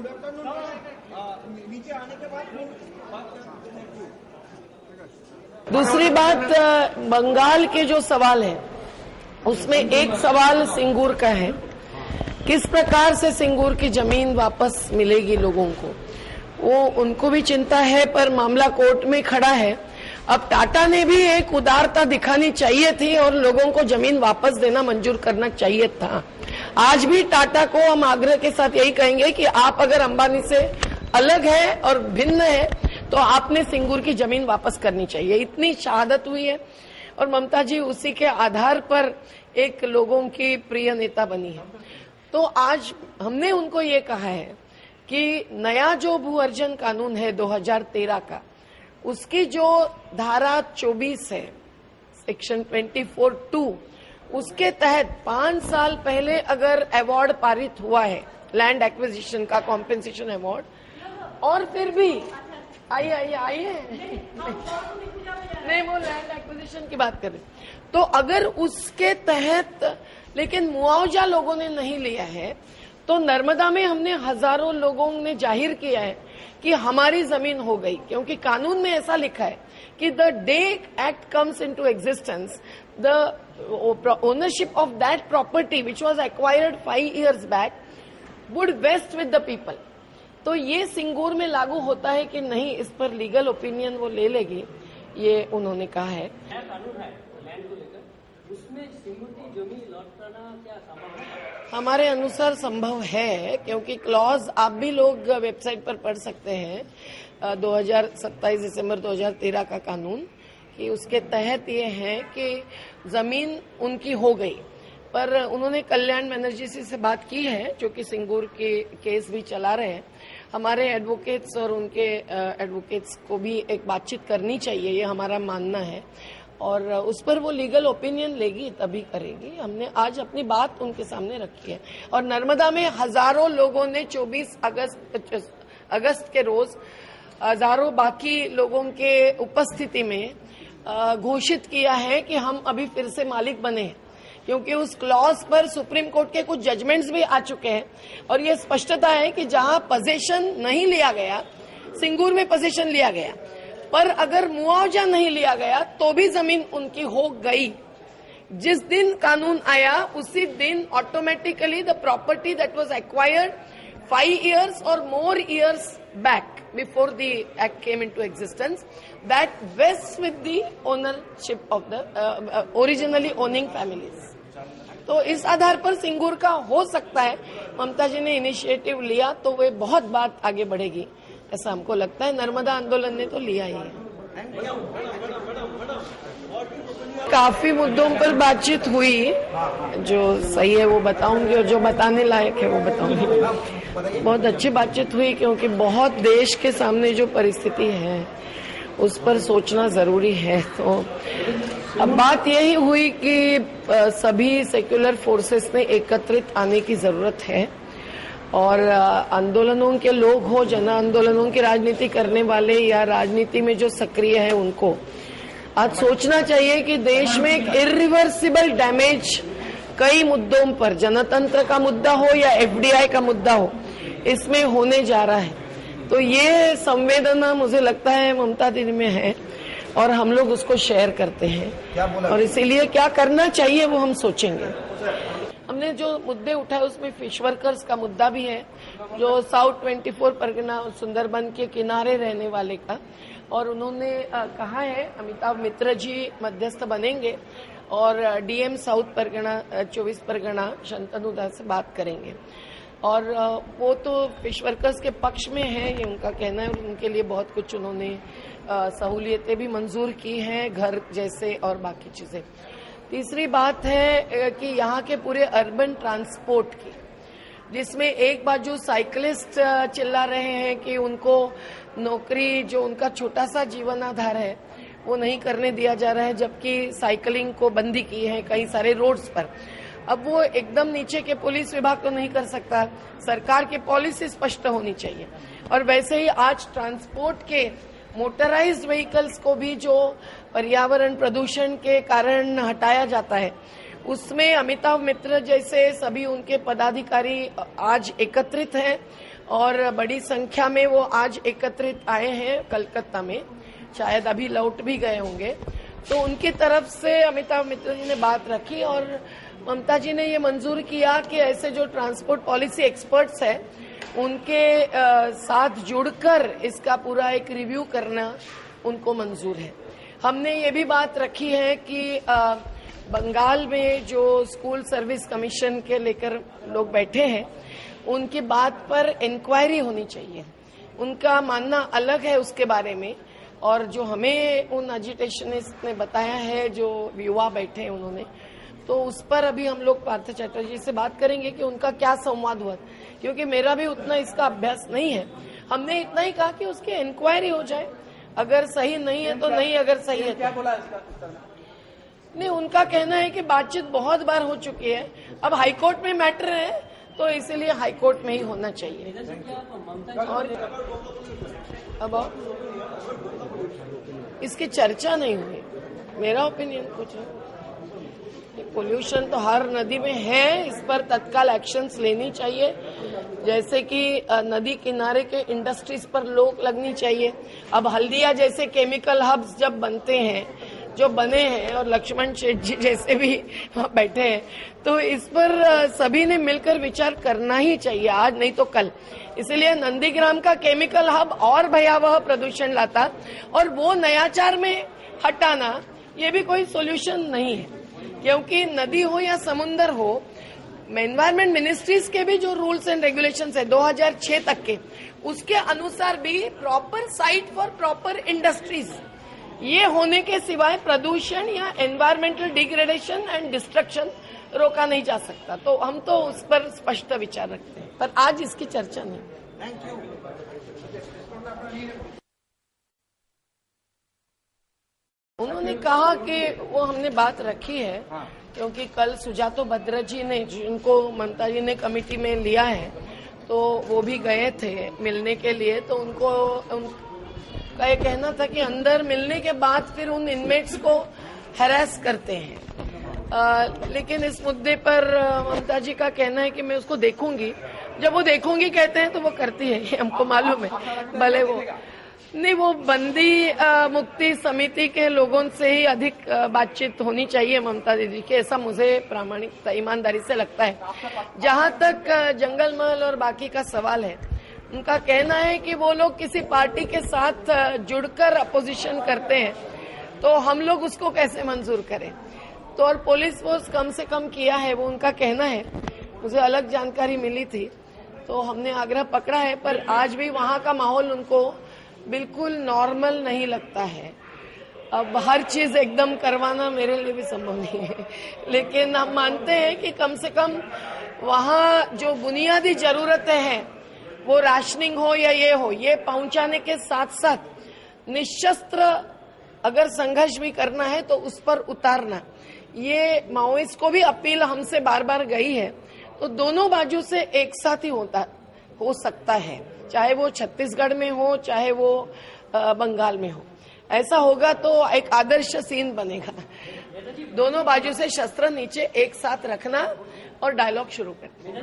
नीचे आने के बाद दूसरी बात, बंगाल के जो सवाल है उसमें एक सवाल सिंगूर का है, किस प्रकार से सिंगूर की जमीन वापस मिलेगी लोगों को, वो उनको भी चिंता है, पर मामला कोर्ट में खड़ा है। अब टाटा ने भी एक उदारता दिखानी चाहिए थी और लोगों को जमीन वापस देना मंजूर करना चाहिए था। आज भी टाटा को हम आग्रह के साथ यही कहेंगे कि आप अगर अंबानी से अलग है और भिन्न है तो आपने सिंगूर की जमीन वापस करनी चाहिए। इतनी शहादत हुई है और ममता जी उसी के आधार पर एक लोगों की प्रिय नेता बनी है। तो आज हमने उनको ये कहा है कि नया जो भू अर्जन कानून है 2013 का, उसकी जो धारा 24 है सेक्शन 24(2), उसके तहत 5 साल पहले अगर अवार्ड पारित हुआ है लैंड एक्विजिशन का, कॉम्पेंसेशन अवार्ड, और फिर भी आइए नहीं, वो लैंड एक्विजिशन की बात कर रहे, तो अगर उसके तहत लेकिन मुआवजा लोगों ने नहीं लिया है, तो नर्मदा में हमने हजारों लोगों ने जाहिर किया है कि हमारी जमीन हो गई, क्योंकि कानून में ऐसा लिखा है कि the day act comes into existence the ownership of that property which was acquired 5 years back would vest with the people. तो ये सिंगूर में लागू होता है कि नहीं, इस पर लीगल ओपिनियन वो ले लेगी, ये उन्होंने कहा है। कानून है लैंड को लेकर, उसमें सिंगूर की जमीन लौटाना क्या संभव है? हमारे अनुसार संभव है, क्योंकि क्लॉज आप भी लोग वेबसाइट पर पढ़ सकते हैं 27 दिसंबर 2013 का कानून, कि उसके तहत ये है कि जमीन उनकी हो गई। पर उन्होंने कल्याण बनर्जी से बात की है, जो कि सिंगूर के केस भी चला रहे हैं। हमारे एडवोकेट्स और उनके एडवोकेट्स को भी एक बातचीत करनी चाहिए, ये हमारा मानना है, और उस पर वो लीगल ओपिनियन लेगी तभी करेगी। हमने आज अपनी बात उनके सामने रखी है। और नर्मदा में हजारों लोगों ने 24 अगस्त के रोज हजारों बाकी लोगों के उपस्थिति में घोषित किया है कि हम अभी फिर से मालिक बने हैं, क्योंकि उस क्लॉज पर सुप्रीम कोर्ट के कुछ जजमेंट्स भी आ चुके हैं और ये स्पष्टता है कि जहां पोजीशन नहीं लिया गया, सिंगूर में पोजीशन लिया गया, पर अगर मुआवजा नहीं लिया गया तो भी जमीन उनकी हो गई। जिस दिन कानून आया उसी दिन automatically the property that was acquired 5 years or more years back before the act came into existence, that vests with the ownership of the originally owning families. तो इस आधार पर सिंगूर का हो सकता है। ममता जी ने इनिशिएटिव लिया तो वे बहुत बात आगे बढ़ेगी, ऐसा हमको लगता है। नर्मदा आंदोलन ने तो लिया ही है। काफी मुद्दों पर बातचीत हुई, जो सही है वो बताऊंगी और जो बताने लायक है वो बताऊंगी। बहुत अच्छी बातचीत हुई, क्योंकि बहुत देश के सामने जो परिस्थिति है उस पर सोचना जरूरी है। तो अब बात यही हुई कि सभी सेक्युलर फोर्सेस ने एकत्रित आने की जरूरत है, और आंदोलनों के लोग हो, जन आंदोलनों की राजनीति करने वाले या राजनीति में जो सक्रिय है, उनको आज सोचना चाहिए कि देश में एक इरिवर्सिबल डैमेज कई मुद्दों पर, जनतंत्र का मुद्दा हो या एफडीआई का मुद्दा हो, इसमें होने जा रहा है। तो ये संवेदना मुझे लगता है ममता दीदी में है और हम लोग उसको शेयर करते हैं, और इसीलिए क्या करना चाहिए वो हम सोचेंगे। हमने जो मुद्दे उठाए उसमें फिश वर्कर्स का मुद्दा भी है, जो साउथ 24 परगना सुंदरबन के किनारे रहने वाले का, और उन्होंने कहा है अमिताभ मित्र जी मध्यस्थ बनेंगे और डीएम साउथ परगना 24 परगना शंतनु दास से बात करेंगे, और वो तो फिश वर्कर्स के पक्ष में है, ये उनका कहना है, और उनके लिए बहुत कुछ उन्होंने सहूलियतें भी मंजूर की हैं, घर जैसे और बाकी चीजें। तीसरी बात है कि यहाँ के पूरे अर्बन ट्रांसपोर्ट की, जिसमें एक बाजू साइकिलिस्ट चिल्ला रहे हैं कि उनको नौकरी, जो उनका छोटा सा जीवन आधार है, वो नहीं करने दिया जा रहा है, जबकि साइकिलिंग को बंदी की है कई सारे रोड्स पर। अब वो एकदम नीचे के पुलिस विभाग तो नहीं कर सकता, सरकार की पॉलिसी स्पष्ट होनी चाहिए। और वैसे ही आज ट्रांसपोर्ट के मोटराइज्ड व्हीकल्स को भी जो पर्यावरण प्रदूषण के कारण हटाया जाता है, उसमें अमिताभ मित्र जैसे सभी उनके पदाधिकारी आज एकत्रित हैं और बड़ी संख्या में वो आज एकत्रित आए हैं कलकत्ता में, शायद अभी लौट भी गए होंगे। तो उनकी तरफ से अमिताभ मित्तल जी ने बात रखी और ममता जी ने ये मंजूर किया कि ऐसे जो ट्रांसपोर्ट पॉलिसी एक्सपर्ट्स हैं उनके साथ जुड़कर इसका पूरा एक रिव्यू करना उनको मंजूर है। हमने ये भी बात रखी है कि बंगाल में जो स्कूल सर्विस कमीशन के लेकर लोग बैठे हैं उनकी बात पर इंक्वायरी होनी चाहिए। उनका मानना अलग है उसके बारे में, और जो हमें उन एजिटेशनिस्ट ने बताया है, जो युवा बैठे हैं उन्होंने, तो उस पर अभी हम लोग पार्थ चैटर्जी से बात करेंगे कि उनका क्या संवाद हुआ, क्योंकि मेरा भी उतना इसका अभ्यास नहीं है। हमने इतना ही कहा कि उसकी इंक्वायरी हो जाए, अगर सही नहीं है तो नहीं, अगर सही है क्या तो बोला इसका? नहीं। उनका कहना है कि बातचीत बहुत बार हो चुकी है, अब हाईकोर्ट में मैटर है तो इसीलिए हाईकोर्ट में ही होना चाहिए। और अब इसकी चर्चा नहीं हुई, मेरा ओपिनियन कुछ है। पोल्यूशन तो हर नदी में है, इस पर तत्काल एक्शंस लेनी चाहिए, जैसे कि नदी किनारे के इंडस्ट्रीज पर रोक लगनी चाहिए। अब हल्दिया जैसे केमिकल हब्स जब बनते हैं, जो बने हैं, और लक्ष्मण शेठ जी जैसे भी वहाँ बैठे हैं, तो इस पर सभी ने मिलकर विचार करना ही चाहिए, आज नहीं तो कल। इसलिए नंदीग्राम का केमिकल हब और भयावह प्रदूषण लाता, और वो नयाचार में हटाना ये भी कोई सोल्यूशन नहीं है, क्योंकि नदी हो या समुन्दर हो, एनवायरमेंट मिनिस्ट्रीज के भी जो रूल्स एंड रेगुलेशंस है 2006 तक के, उसके अनुसार भी proper site for proper industries, ये होने के सिवाय प्रदूषण या एनवायरमेंटल डिग्रेडेशन एंड डिस्ट्रक्शन रोका नहीं जा सकता। तो हम तो उस पर स्पष्ट विचार रखते हैं, पर आज इसकी चर्चा नहीं। Thank you. उन्होंने कहा कि वो हमने बात रखी है, क्योंकि कल सुजातो भद्र जी ने, जिनको ममता जी ने कमेटी में लिया है, तो वो भी गए थे मिलने के लिए। तो उनका ये कहना था कि अंदर मिलने के बाद फिर उन इनमेट्स को हैरेस करते हैं। लेकिन इस मुद्दे पर ममता जी का कहना है कि मैं उसको देखूंगी। जब वो देखूंगी कहते हैं तो वो करती है, ये हमको मालूम है। भले वो नहीं, वो बंदी मुक्ति समिति के लोगों से ही अधिक बातचीत होनी चाहिए ममता दीदी की, ऐसा मुझे प्रामाणिक ईमानदारी से लगता है। जहां तक जंगल महल और बाकी का सवाल है, उनका कहना है कि वो लोग किसी पार्टी के साथ जुड़कर अपोजिशन करते हैं, तो हम लोग उसको कैसे मंजूर करें। तो और पुलिस फोर्स कम से कम किया है, वो उनका कहना है। मुझे अलग जानकारी मिली थी तो हमने आग्रह पकड़ा है, पर आज भी वहां का माहौल उनको बिल्कुल नॉर्मल नहीं लगता है। अब हर चीज एकदम करवाना मेरे लिए भी संभव नहीं है, लेकिन हम मानते हैं कि कम से कम वहाँ जो बुनियादी जरूरतें हैं, वो राशनिंग हो या ये हो, ये पहुंचाने के साथ साथ निशस्त्र अगर संघर्ष भी करना है तो उस पर उतारना, ये माओइस्ट को भी अपील हमसे बार बार गई है। तो दोनों बाजू से एक साथ ही हो सकता है, चाहे वो छत्तीसगढ़ में हो, चाहे वो बंगाल में हो। ऐसा होगा तो एक आदर्श सीन बनेगा। दोनों बाजू से शस्त्र नीचे एक साथ रखना और डायलॉग शुरू करना।